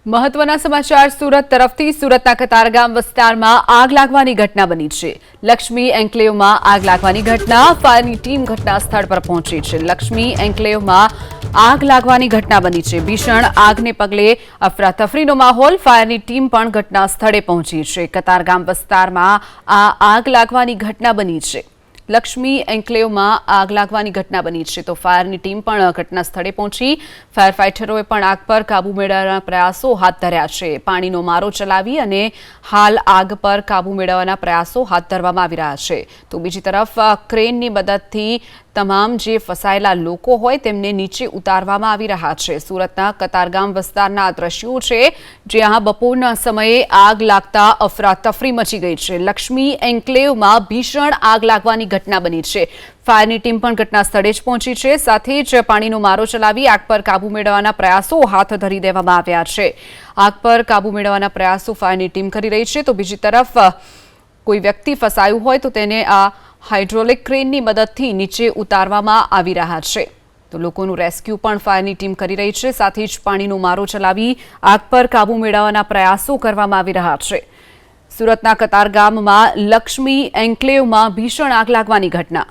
મહત્વના સમાચાર સુરત તરફથી સુરતના કતારગામ વિસ્તારમાં આગ લાગવાની ઘટના બની છે। લક્ષ્મી એન્ક્લેવમાં આગ લાગવાની ઘટના ફાયરની ટીમ ઘટના સ્થળ પર પહોંચી છે। લક્ષ્મી એન્ક્લેવમાં આગ લાગવાની ઘટના બની છે। ભીષણ આગને પગલે અફરાતફરીનો માહોલ, ફાયરની ટીમ પણ ઘટના સ્થળે પહોંચી છે। કતારગામ વિસ્તારમાં આ આગ લાગવાની ઘટના બની છે। લક્ષ્મી એન્ક્લેવમાં આગ લાગવાની ઘટના બની છે તો ફાયરની ટીમ પણ ઘટના સ્થળે પહોંચી ફાયર ફાઇટરોએ પણ આગ પર કાબુ મેળવવાના પ્રયાસો હાથ ધર્યા છે। પાણીનો મારો ચલાવી અને હાલ આગ પર કાબુ મેળવવાના પ્રયાસો હાથ ધરવામાં આવી રહ્યા છે। તો બીજી તરફ ક્રેનની મદદથી તમામ જે ફસાયેલા લોકો હોય તેમને નીચે ઉતારવામાં આવી રહ્યા છે। સુરતના કતારગામ વિસ્તારના આ દ્રશ્યો છે જ્યાં બપોરના સમયે આગ લાગતા અફરાતફરી મચી ગઈ છે। લક્ષ્મી એન્ક્લેવમાં ભીષણ આગ લાગવાની ઘટના બની છે। ફાયરની ટીમ પણ ઘટના સ્થળે જ પહોંચી છે। સાથે જ પાણીનો મારો ચલાવી આગ પર કાબુ મેળવવાના પ્રયાસો હાથ ધરી દેવામાં આવ્યા છે। આગ પર કાબુ મેળવવાના પ્રયાસો ફાયરની ટીમ કરી રહી છે। તો બીજી તરફ કોઈ વ્યક્તિ ફસાયું હોય તો તેને આ હાઇડ્રોલિક ક્રેનની મદદથી નીચે ઉતારવામાં આવી રહ્યા છે। તો લોકોનું રેસ્ક્યુ પણ ફાયરની ટીમ કરી રહી છે। સાથે જ પાણીનો મારો ચલાવી આગ પર કાબુ મેળવવાના પ્રયાસો કરવામાં આવી રહ્યા છે। સુરતના કતારગામમાં લક્ષ્મી એન્ક્લેવમાં ભીષણ આગ લાગવાની ઘટના।